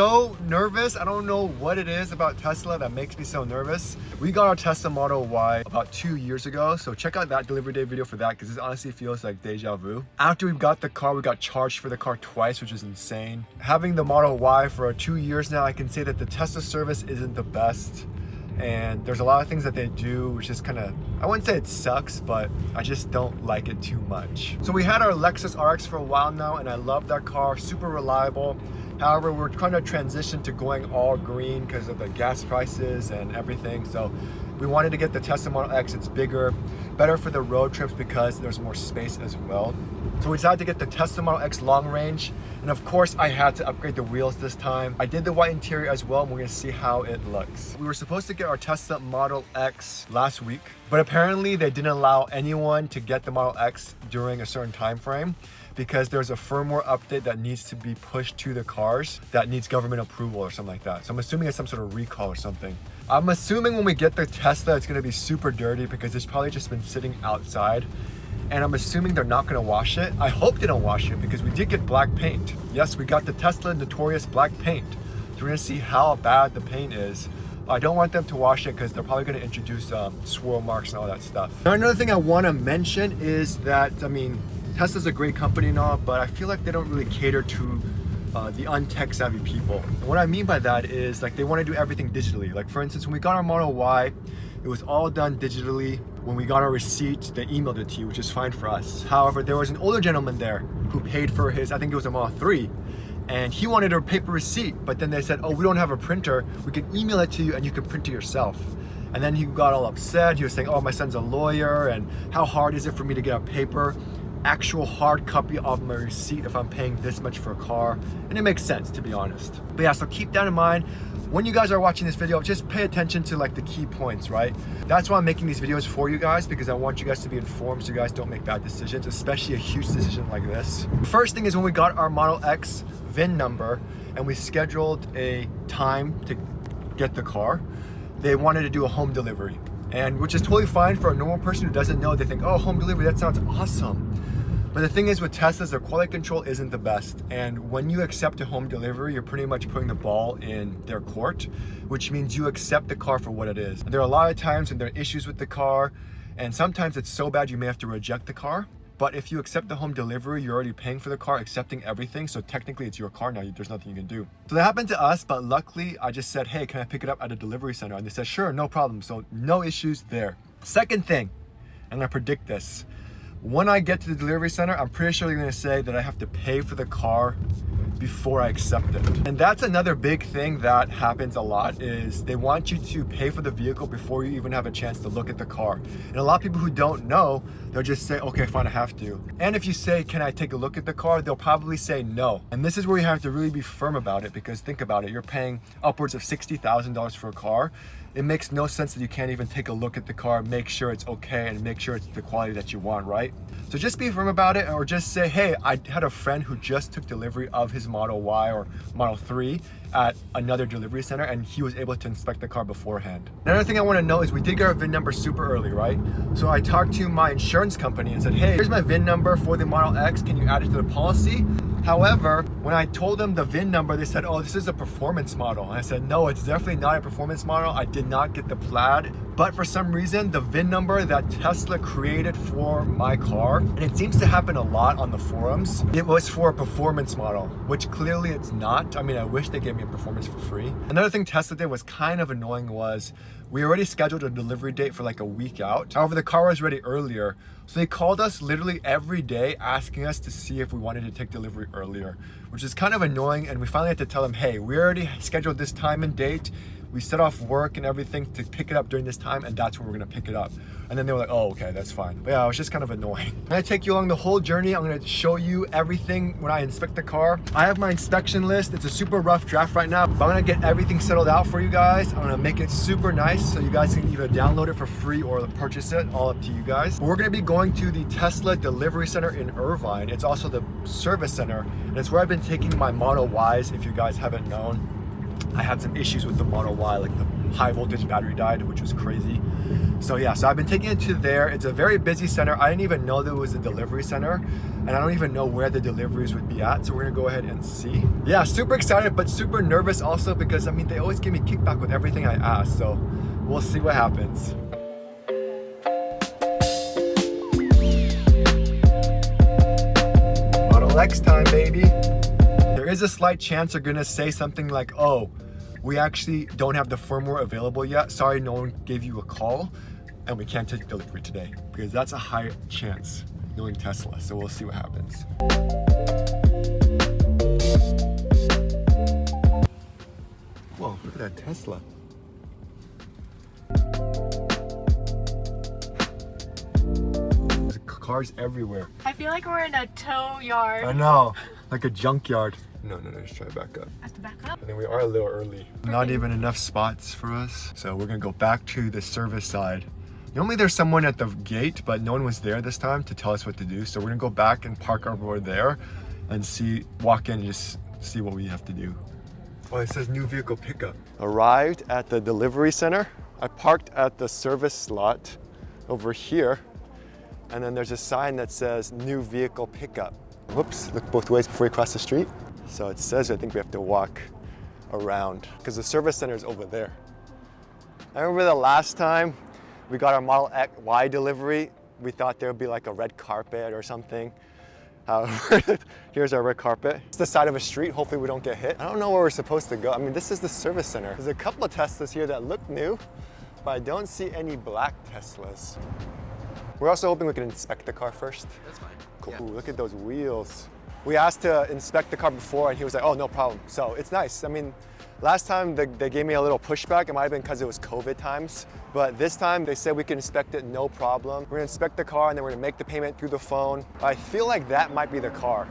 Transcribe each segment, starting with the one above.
so nervous. I don't know what it is about Tesla that makes me so nervous. We got our Tesla Model Y about 2 years ago, so check out that delivery day video for that, because this honestly feels like deja vu. After we got the car, we got charged for the car twice, which is insane. Having the Model Y for 2 years now, I can say that the Tesla service isn't the best. And there's a lot of things that they do which is kind of, I wouldn't say it sucks, but I just don't like it too much. So we had our Lexus RX for a while now, and I love that car, super reliable. However, we're trying to transition to going all green because of the gas prices and everything. So we wanted to get the Tesla Model X. It's bigger, better for the road trips because there's more space as well. So we decided to get the Tesla Model X long range. And of course, I had to upgrade the wheels this time. I did the white interior as well, and we're gonna see how it looks. We were supposed to get our Tesla Model X last week, but apparently they didn't allow anyone to get the Model X during a certain time frame because there's a firmware update that needs to be pushed to the cars that needs government approval or something like that. So I'm assuming it's some sort of recall or something. I'm assuming when we get the Tesla, it's gonna be super dirty because it's probably just been sitting outside. And I'm assuming they're not gonna wash it. I hope they don't wash it because we did get black paint. Yes, we got the Tesla notorious black paint. So we're gonna see how bad the paint is. I don't want them to wash it because they're probably gonna introduce swirl marks and all that stuff. Now, another thing I wanna mention is that, I mean, Tesla's a great company and all, but I feel like they don't really cater to the untech savvy people. And what I mean by that is like they wanna do everything digitally. Like for instance, when we got our Model Y, it was all done digitally. When we got our receipt, they emailed it to you, which is fine for us. However, there was an older gentleman there who paid for his, I think it was a Model 3, and he wanted a paper receipt, but then they said, oh, we don't have a printer. We can email it to you and you can print it yourself. And then he got all upset. He was saying, oh, my son's a lawyer and how hard is it for me to get a paper, actual hard copy of my receipt if I'm paying this much for a car? And it makes sense, to be honest. But yeah, so keep that in mind. When you guys are watching this video, just pay attention to like the key points, right? That's why I'm making these videos for you guys, because I want you guys to be informed so you guys don't make bad decisions, especially a huge decision like this. First thing is when we got our Model X VIN number and we scheduled a time to get the car, they wanted to do a home delivery. And which is totally fine for a normal person who doesn't know. They think, oh, home delivery, that sounds awesome. But the thing is with Teslas, their quality control isn't the best. And when you accept a home delivery, you're pretty much putting the ball in their court, which means you accept the car for what it is. And there are a lot of times when there are issues with the car, and sometimes it's so bad you may have to reject the car. But if you accept the home delivery, you're already paying for the car, accepting everything. So technically it's your car now, there's nothing you can do. So that happened to us, but luckily I just said, hey, can I pick it up at a delivery center? And they said, sure, no problem. So no issues there. Second thing, I'm gonna predict this. When I get to the delivery center, I'm pretty sure they're gonna say that I have to pay for the car before I accept it. And that's another big thing that happens a lot, is they want you to pay for the vehicle before you even have a chance to look at the car. And a lot of people who don't know, they'll just say, okay, fine, I have to. And if you say, can I take a look at the car? They'll probably say no. And this is where you have to really be firm about it, because think about it, you're paying upwards of $60,000 for a car. It makes no sense that you can't even take a look at the car, make sure it's okay, and make sure it's the quality that you want, right? So just be firm about it, or just say, hey, I had a friend who just took delivery of his Model Y or Model 3 at another delivery center, and he was able to inspect the car beforehand. Another thing I want to know is we did get our VIN number super early, right? So I talked to my insurance company and said, hey, here's my VIN number for the Model X. Can you add it to the policy? However, when I told them the VIN number, they said, oh, this is a performance model. And I said, no, it's definitely not a performance model. I did not get the plaid. But for some reason, the VIN number that Tesla created for my car, and it seems to happen a lot on the forums, it was for a performance model, which clearly it's not. I mean, I wish they gave me a performance for free. Another thing Tesla did was kind of annoying was we already scheduled a delivery date for like a week out. However, the car was ready earlier. So they called us literally every day asking us to see if we wanted to take delivery earlier, which is kind of annoying. And we finally had to tell them, hey, we already scheduled this time and date. We set off work and everything to pick it up during this time, and that's when we're gonna pick it up. And then they were like, oh, okay, that's fine. But yeah, it was just kind of annoying. I'm gonna take you along the whole journey. I'm gonna show you everything when I inspect the car. I have my inspection list. It's a super rough draft right now, but I'm gonna get everything settled out for you guys. I'm gonna make it super nice so you guys can either download it for free or purchase it, all up to you guys. But we're gonna be going to the Tesla delivery center in Irvine. It's also the service center, and it's where I've been taking my Model Ys, if you guys haven't known. I had some issues with the Model Y, like the high voltage battery died, which was crazy. So yeah, so I've been taking it to there. It's a very busy center. I didn't even know there was a delivery center, and I don't even know where the deliveries would be at. So we're gonna go ahead and see. Yeah, super excited, but super nervous also because I mean, they always give me kickback with everything I ask. So we'll see what happens. Model X time, baby. There is a slight chance they're gonna say something like, oh, we actually don't have the firmware available yet. Sorry, no one gave you a call and we can't take delivery today, because that's a high chance knowing Tesla. So we'll see what happens. Whoa, look at that Tesla. There's cars everywhere. I feel like we're in a tow yard. I know, like a junkyard. No, just try to back up. I have to back up? I think we are a little early. Not even enough spots for us. So we're gonna go back to the service side. Normally there's someone at the gate, but no one was there this time to tell us what to do. So we're gonna go back and park our board there and walk in and just see what we have to do. Oh, it says new vehicle pickup. Arrived at the delivery center. I parked at the service lot over here. And then there's a sign that says new vehicle pickup. Whoops, look both ways before you cross the street. So it says I think we have to walk around because the service center is over there. I remember the last time we got our Model Y delivery, we thought there would be like a red carpet or something. However, here's our red carpet. It's the side of a street. Hopefully we don't get hit. I don't know where we're supposed to go. I mean, this is the service center. There's a couple of Teslas here that look new, but I don't see any black Teslas. We're also hoping we can inspect the car first. That's fine. Cool. Yeah. Ooh, look at those wheels. We asked to inspect the car before and he was like, oh, no problem. So it's nice. I mean, last time they gave me a little pushback. It might have been because it was COVID times. But this time they said we can inspect it, no problem. We're gonna inspect the car and then we're gonna make the payment through the phone. I feel like that might be the car.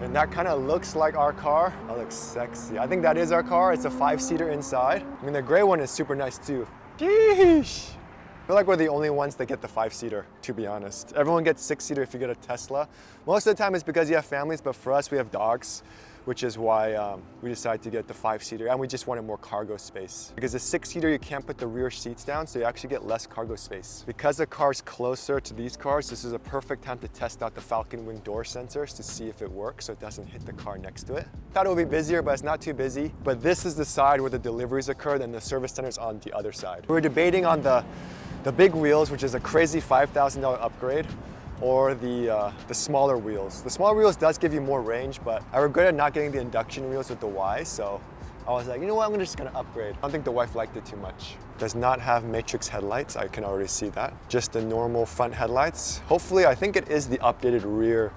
And that kind of looks like our car. That looks sexy. I think that is our car. It's a 5-seater inside. I mean, the gray one is super nice too. Sheesh. I feel like we're the only ones that get the 5-seater, to be honest. Everyone gets 6-seater if you get a Tesla. Most of the time it's because you have families, but for us, we have dogs, which is why we decided to get the 5-seater, and we just wanted more cargo space. Because the 6-seater, you can't put the rear seats down, so you actually get less cargo space. Because the car's closer to these cars, this is a perfect time to test out the Falcon Wing door sensors to see if it works, so it doesn't hit the car next to it. Thought it would be busier, but it's not too busy. But this is the side where the deliveries occur, and the service center's on the other side. We're debating on the big wheels, which is a crazy $5,000 upgrade, or the smaller wheels. The smaller wheels does give you more range, but I regretted not getting the induction wheels with the Y, so I was like, you know what, I'm just gonna upgrade. I don't think the wife liked it too much. Does not have matrix headlights, I can already see that. Just the normal front headlights. Hopefully, I think it is the updated rear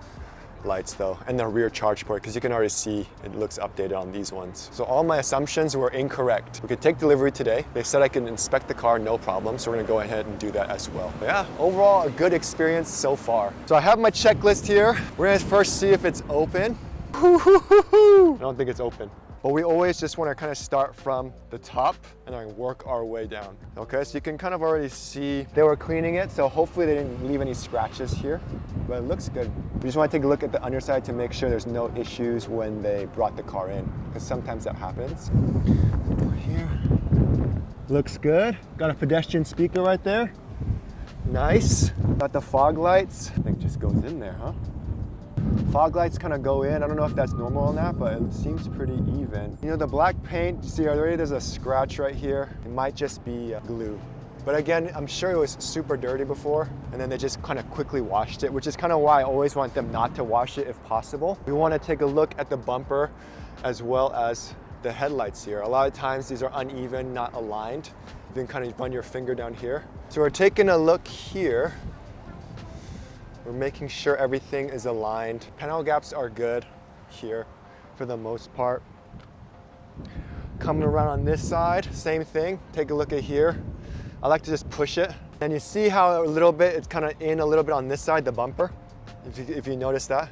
lights though, and the rear charge port, because you can already see it looks updated on these ones. So all my assumptions were incorrect. We could take delivery today. They said I can inspect the car, no problem, so we're gonna go ahead and do that as well. But yeah, overall a good experience so far. So I have my checklist here. We're gonna first see if it's open. I don't think it's open. But we always just want to kind of start from the top and then work our way down. Okay, so you can kind of already see they were cleaning it, so hopefully they didn't leave any scratches here, but it looks good. We just want to take a look at the underside to make sure there's no issues when they brought the car in, because sometimes that happens. Here, looks good. Got a pedestrian speaker right there. Nice. Got the fog lights. I think it just goes in there, huh? Fog lights kind of go in. I don't know if that's normal or not, but it seems pretty even. You know, the black paint, see already there's a scratch right here. It might just be glue. But again, I'm sure it was super dirty before, and then they just kind of quickly washed it, which is kind of why I always want them not to wash it if possible. We want to take a look at the bumper as well as the headlights here. A lot of times these are uneven, not aligned. You can kind of run your finger down here. So we're taking a look here. We're making sure everything is aligned. Panel gaps are good here for the most part. Coming around on this side, same thing. Take a look at here. I like to just push it. And you see how a little bit, it's kind of in a little bit on this side, the bumper, if you notice that.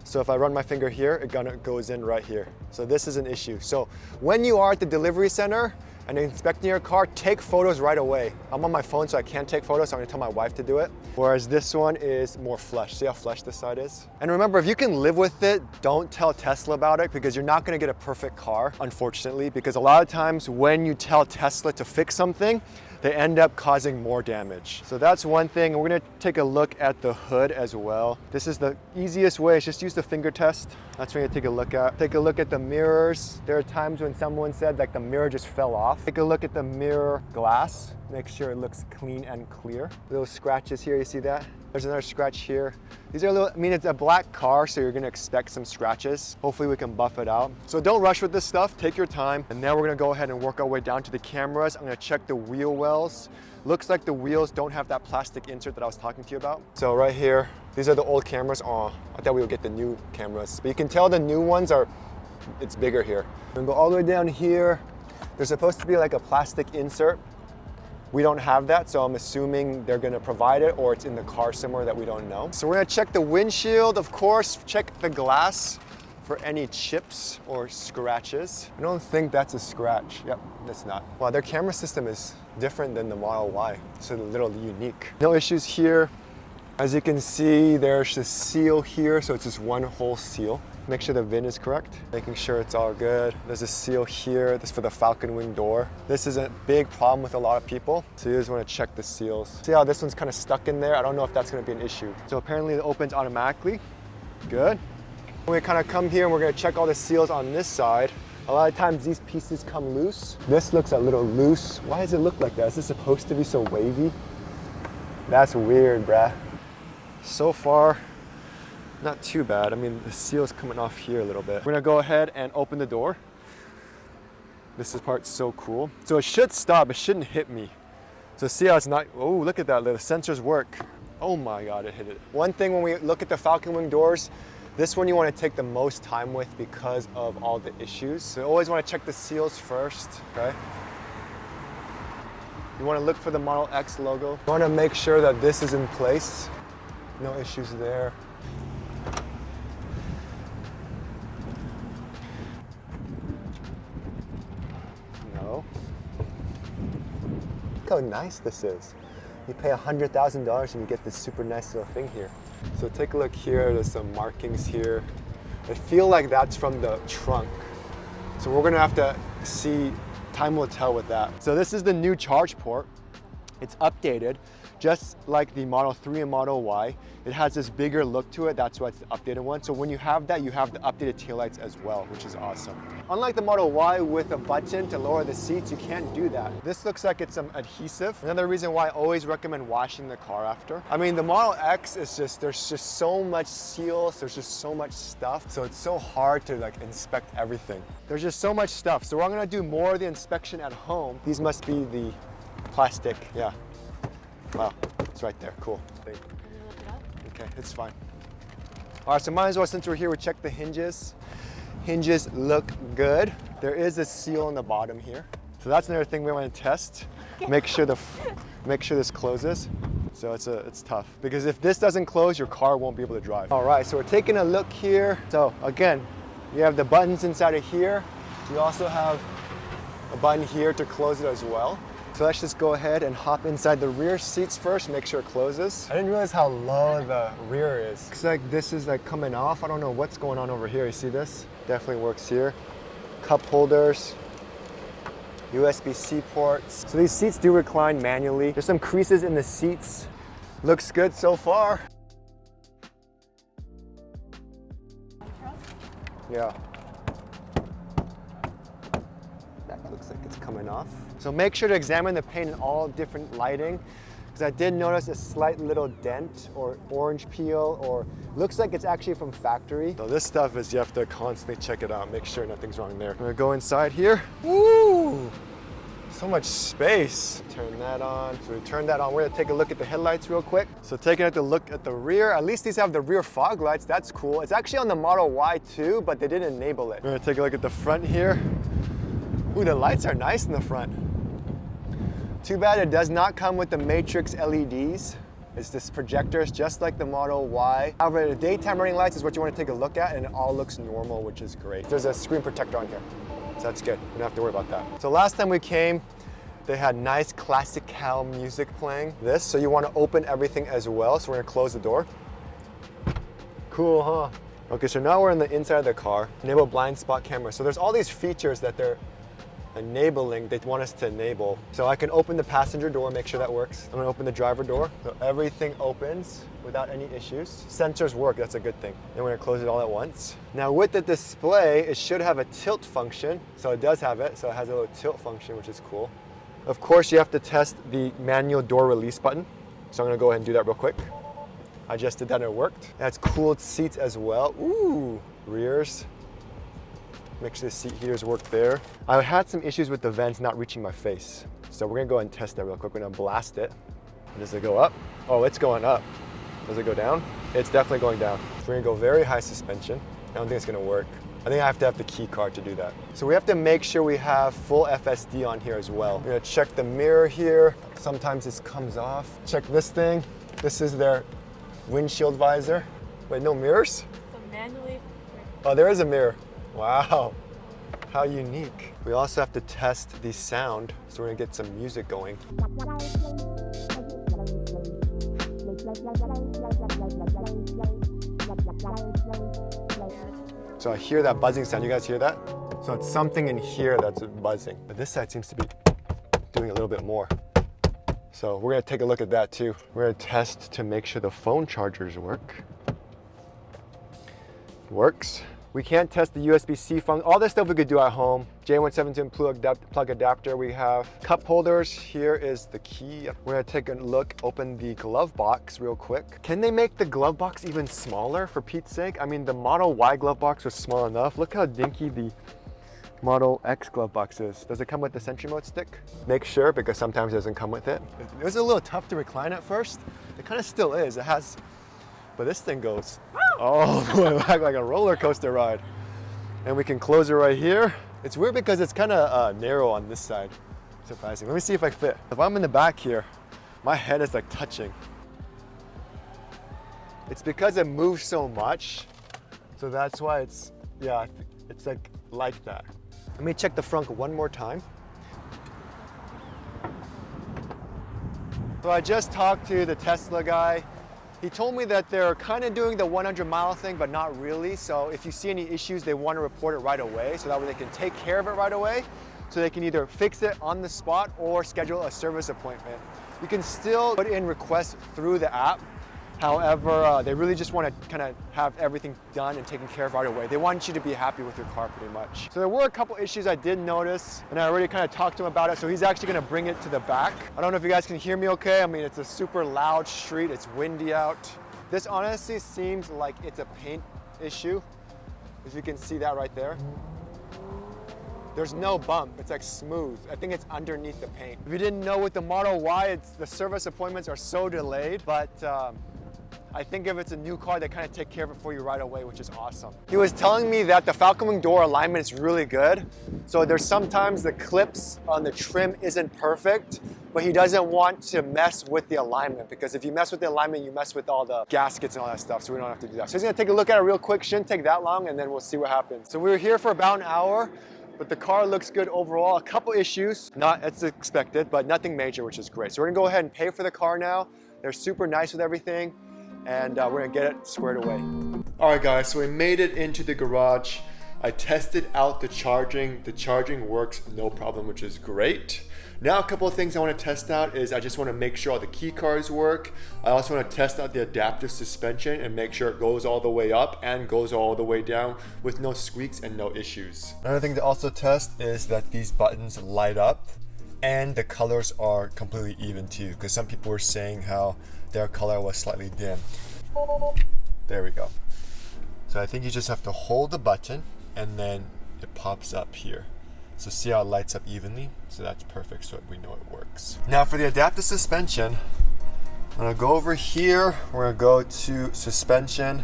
So if I run my finger here, it kind of goes in right here. So this is an issue. So when you are at the delivery center, and inspecting your car, take photos right away. I'm on my phone, so I can't take photos, so I'm gonna tell my wife to do it. Whereas this one is more flush. See how flush this side is? And remember, if you can live with it, don't tell Tesla about it, because you're not gonna get a perfect car, unfortunately, because a lot of times when you tell Tesla to fix something, they end up causing more damage. So that's one thing. We're gonna take a look at the hood as well. This is the easiest way, is just use the finger test. That's what you're gonna take a look at. Take a look at the mirrors. There are times when someone said like the mirror just fell off. Take a look at the mirror glass. Make sure it looks clean and clear. Little scratches here, you see that? There's another scratch here. These are little, I mean, it's a black car, so you're gonna expect some scratches. Hopefully we can buff it out. So don't rush with this stuff, take your time. And now we're gonna go ahead and work our way down to the cameras. I'm gonna check the wheel wells. Looks like the wheels don't have that plastic insert that I was talking to you about. So right here, these are the old cameras. Oh, I thought we would get the new cameras. But you can tell the new ones are, it's bigger here. We're gonna go all the way down here. There's supposed to be like a plastic insert. We don't have that, so I'm assuming they're gonna provide it, or it's in the car somewhere that we don't know. So we're gonna check the windshield, of course, check the glass for any chips or scratches. I don't think that's a scratch. Yep, that's not. Wow, their camera system is different than the Model Y. It's a little unique. No issues here. As you can see, there's the seal here, so it's just one whole seal. Make sure the VIN is correct, making sure it's all good. There's a seal here, this is for the Falcon Wing door. This is a big problem with a lot of people, so you just want to check the seals. See how this one's kind of stuck in there? I don't know if that's going to be an issue. So apparently it opens automatically. Good. We kind of come here and we're going to check all the seals on this side. A lot of times these pieces come loose. This looks a little loose. Why does it look like that? Is this supposed to be so wavy? That's weird, bruh. So far, not too bad. I mean, the seal's coming off here a little bit. We're gonna go ahead and open the door. This part's so cool. So it should stop, it shouldn't hit me. So see how it's not, oh, look at that, the sensors work. Oh my God, it hit it. One thing when we look at the Falcon Wing doors, this one you wanna take the most time with because of all the issues. So you always wanna check the seals first, okay? You wanna look for the Model X logo. You wanna make sure that this is in place. No issues there. Look how nice this is. You pay $100,000 and you get this super nice little thing here. So take a look here, there's some markings here. I feel like that's from the trunk. So we're gonna have to see, time will tell with that. So this is the new charge port. It's updated, just like the Model 3 and Model Y. It has this bigger look to it, that's why it's the updated one. So when you have that, you have the updated taillights as well, which is awesome. Unlike the Model Y with a button to lower the seats, you can't do that. This looks like it's some adhesive. Another reason why I always recommend washing the car after. I mean, the Model X is just, there's just so much seals, there's just so much stuff. So it's so hard to like inspect everything. There's just so much stuff. So we're gonna do more of the inspection at home. These must be the plastic, yeah. Wow, it's right there, cool. Okay, it's fine. All right, so might as well, since we're here, we check the hinges. Hinges look good. There is a seal on the bottom here. So that's another thing we want to test. Make sure this closes. So it's tough, because if this doesn't close, your car won't be able to drive. All right, so we're taking a look here. So again, you have the buttons inside of here. You also have a button here to close it as well. So let's just go ahead and hop inside the rear seats first, make sure it closes. I didn't realize how low the rear is. Looks like this is like coming off. I don't know what's going on over here. You see this? Definitely works here. Cup holders, USB-C ports. So these seats do recline manually. There's some creases in the seats. Looks good so far. Yeah. That looks like it's coming off. So make sure to examine the paint in all different lighting, because I did notice a slight little dent or orange peel, or looks like it's actually from factory. So this stuff is, you have to constantly check it out, make sure nothing's wrong there. I'm gonna go inside here. Woo! So much space. Turn that on. So we turn that on. We're gonna take a look at the headlights real quick. So taking a look at the rear, at least these have the rear fog lights. That's cool. It's actually on the Model Y too, but they didn't enable it. We're gonna take a look at the front here. Ooh, the lights are nice in the front. Too bad it does not come with the matrix LEDs. It's this projectors just like the Model Y. However, the daytime running lights is what you want to take a look at, and it all looks normal, which is great. There's a screen protector on here. So that's good. We don't have to worry about that. So last time we came, they had nice classical music playing. So you want to open everything as well. So we're gonna close the door. Cool, huh? Okay, so now we're in the inside of the car. Enable blind spot camera. So there's all these features that they're enabling, they want us to enable. So I can open the passenger door, make sure that works. I'm gonna open the driver door. So everything opens without any issues. Sensors work, that's a good thing. Then we're gonna close it all at once. Now with the display, it should have a tilt function. So it does have it, so it has a little tilt function, which is cool. Of course, you have to test the manual door release button. So I'm gonna go ahead and do that real quick. I just did that and it worked. It has cooled seats as well. Ooh, rears. Make sure the seat heaters work there. I had some issues with the vents not reaching my face. So we're gonna go ahead and test that real quick. We're gonna blast it. Does it go up? Oh, it's going up. Does it go down? It's definitely going down. So we're gonna go very high suspension. I don't think it's gonna work. I think I have to have the key card to do that. So we have to make sure we have full FSD on here as well. We're gonna check the mirror here. Sometimes this comes off. Check this thing. This is their windshield visor. Wait, no mirrors? So manually. Oh, there is a mirror. Wow, how unique. We also have to test the sound, so we're gonna get some music going. So I hear that buzzing sound, you guys hear that? So it's something in here that's buzzing. But this side seems to be doing a little bit more. So we're gonna take a look at that too. We're gonna test to make sure the phone chargers work. Works. We can't test the USB-C function. All this stuff we could do at home. J172 plug adapter. We have cup holders. Here is the key. We're gonna take a look, open the glove box real quick. Can they make the glove box even smaller, for Pete's sake? I mean, the Model Y glove box was small enough. Look how dinky the Model X glove box is. Does it come with the Sentry Mode stick? Make sure, because sometimes it doesn't come with it. It was a little tough to recline at first. It kind of still is. It has, but this thing goes all the way back like a roller coaster ride. And we can close it right here. It's weird because it's kind of narrow on this side. Surprising. Let me see if I fit. If I'm in the back here, my head is like touching. It's because it moves so much. So that's why it's, yeah, it's like that. Let me check the front one more time. So I just talked to the Tesla guy. He told me that they're kind of doing the 100-mile thing, but not really. So if you see any issues, they want to report it right away, so that way they can take care of it right away. So they can either fix it on the spot or schedule a service appointment. You can still put in requests through the app. However, they really just want to kind of have everything done and taken care of right away. They want you to be happy with your car pretty much. So there were a couple issues I did notice, and I already kind of talked to him about it, so he's actually going to bring it to the back. I don't know if you guys can hear me okay. I mean, it's a super loud street. It's windy out. This honestly seems like it's a paint issue, as you can see that right there. There's no bump, it's like smooth. I think it's underneath the paint. If you didn't know, with the Model Y, the service appointments are so delayed, but I think if it's a new car, they kind of take care of it for you right away, which is awesome. He was telling me that the Falcon Wing door alignment is really good. So there's sometimes the clips on the trim isn't perfect, but he doesn't want to mess with the alignment, because if you mess with the alignment, you mess with all the gaskets and all that stuff, so we don't have to do that. So he's gonna take a look at it real quick, shouldn't take that long, and then we'll see what happens. So we were here for about an hour, but the car looks good overall. A couple issues, not as expected, but nothing major, which is great. So we're gonna go ahead and pay for the car now. They're super nice with everything, and we're gonna get it squared away. All right guys, so we made it into the garage. I tested out the charging. The charging works no problem, which is great. Now a couple of things I want to test out is I just want to make sure all the key cards work. I also want to test out the adaptive suspension and make sure it goes all the way up and goes all the way down with no squeaks and no issues. Another thing to also test is that these buttons light up and the colors are completely even too, because some people were saying how their color was slightly dim. There we go. So I think you just have to hold the button and then it pops up here. So see how it lights up evenly? So that's perfect, so we know it works. Now for the adaptive suspension, I'm gonna go over here, we're gonna go to suspension,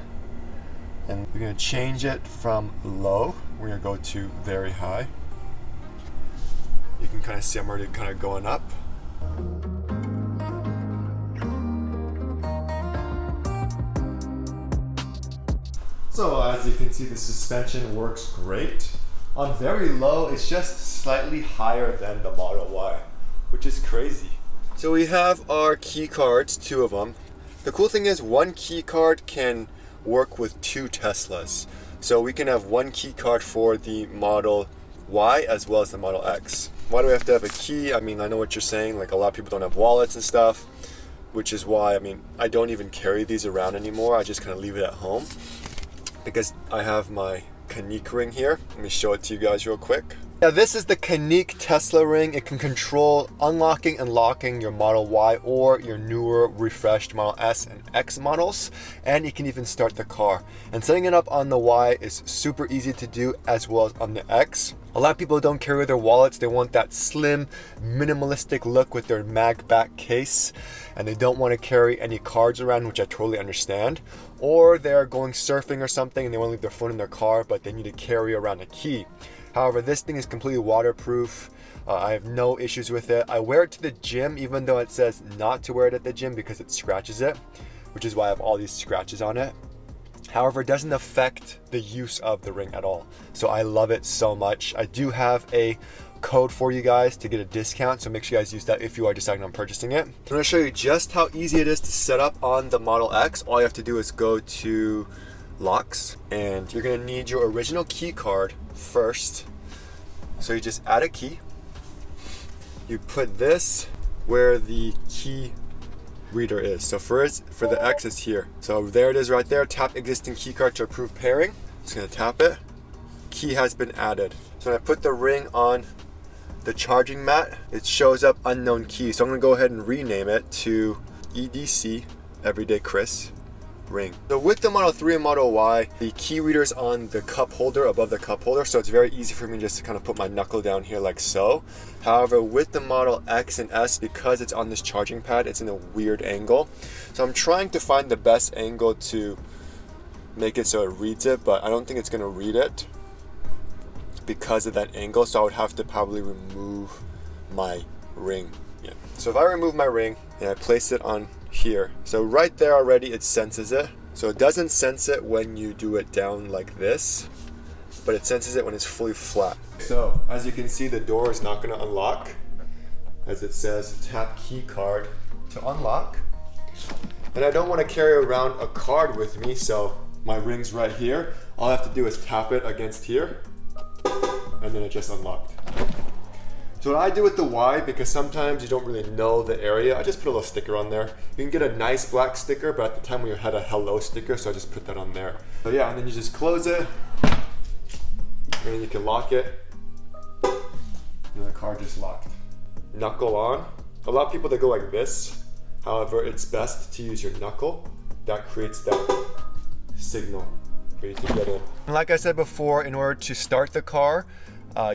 and we're gonna change it from low, we're gonna go to very high. You can kind of see I'm already kind of going up. So as you can see, the suspension works great. on very low, it's just slightly higher than the Model Y, which is crazy. So we have our key cards, 2 of them. The cool thing is one key card can work with 2 Teslas. So we can have one key card for the Model Y as well as the Model X. Why do we have to have a key? I mean, I know what you're saying, like a lot of people don't have wallets and stuff, which is why, I mean, I don't even carry these around anymore. I just kind of leave it at home because I have my Cnick ring here. Let me show it to you guys real quick. Now this is the Cnick Tesla ring. It can control unlocking and locking your Model Y or your newer refreshed Model S and X models, and you can even start the car. And setting it up on the Y is super easy to do as well as on the X. A lot of people don't carry their wallets. They want that slim, minimalistic look with their mag back case, and they don't want to carry any cards around, which I totally understand. Or they're going surfing or something and they want to leave their phone in their car, but they need to carry around a key. However, this thing is completely waterproof. I have no issues with it. I wear it to the gym, even though it says not to wear it at the gym because it scratches it, which is why I have all these scratches on it. However, it doesn't affect the use of the ring at all. So I love it so much. I do have a code for you guys to get a discount, so make sure you guys use that if you are deciding on purchasing it. I'm going to show you just how easy it is to set up on the Model X. All you have to do is go to locks, and you're going to need your original key card first. So you just add a key, you put this where the key reader is. So for the X is here. So there it is right there. Tap existing key card to approve pairing. Just gonna tap it. Key has been added. So when I put the ring on the charging mat, it shows up unknown key. So I'm gonna go ahead and rename it to EDC, Everydaychris ring. So with the Model 3 and Model Y, the key reader is on the cup holder, above the cup holder, so it's very easy for me just to kind of put my knuckle down here like so. However, with the Model X and S, because it's on this charging pad, it's in a weird angle. So I'm trying to find the best angle to make it so it reads it, but I don't think it's going to read it because of that angle, so I would have to probably remove my ring. Yeah. So if I remove my ring and I place it on here, so right there already it senses it. So it doesn't sense it when you do it down like this, but it senses it when it's fully flat. So as you can see, the door is not going to unlock, as it says tap key card to unlock. And I don't want to carry around a card with me, so my ring's right here. All I have to do is tap it against here, and then it just unlocked. So what I do with the Y, because sometimes you don't really know the area, I just put a little sticker on there. You can get a nice black sticker, but at the time we had a hello sticker, so I just put that on there. So yeah, and then you just close it, and then you can lock it, and the car just locked. Knuckle on. A lot of people, they go like this. However, it's best to use your knuckle. That creates that signal for you to get in. And like I said before, in order to start the car,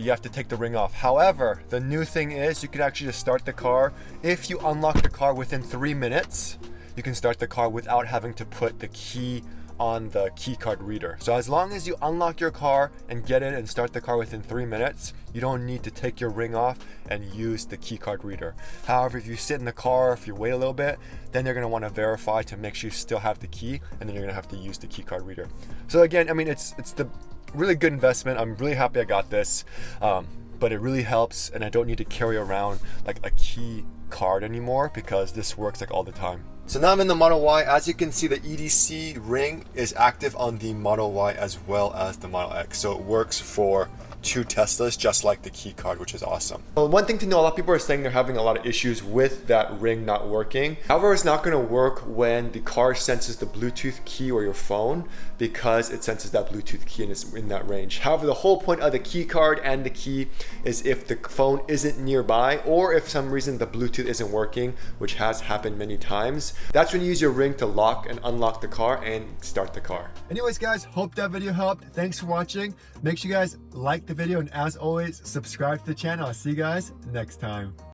you have to take the ring off. However, the new thing is you can actually just start the car. If you unlock the car within 3 minutes, you can start the car without having to put the key on the key card reader. So as long as you unlock your car and get in and start the car within 3 minutes, you don't need to take your ring off and use the key card reader. However, if you sit in the car, if you wait a little bit, then they're going to want to verify to make sure you still have the key, and then you're going to have to use the key card reader. So again, I mean, it's the really good investment. I'm really happy I got this, but it really helps, and I don't need to carry around like a key card anymore because this works like all the time. So now I'm in the Model Y. As you can see, the EDC ring is active on the Model Y as well as the Model X. So it works for 2 Teslas, just like the key card, which is awesome. Well, one thing to know, a lot of people are saying they're having a lot of issues with that ring not working. However, it's not going to work when the car senses the Bluetooth key or your phone, because it senses that Bluetooth key and is in that range. However, the whole point of the key card and the key is if the phone isn't nearby, or if some reason the Bluetooth isn't working, which has happened many times, that's when you use your ring to lock and unlock the car and start the car. Anyways guys, hope that video helped. Thanks for watching. Make sure you guys like the video, and as always, subscribe to the channel. I'll see you guys next time.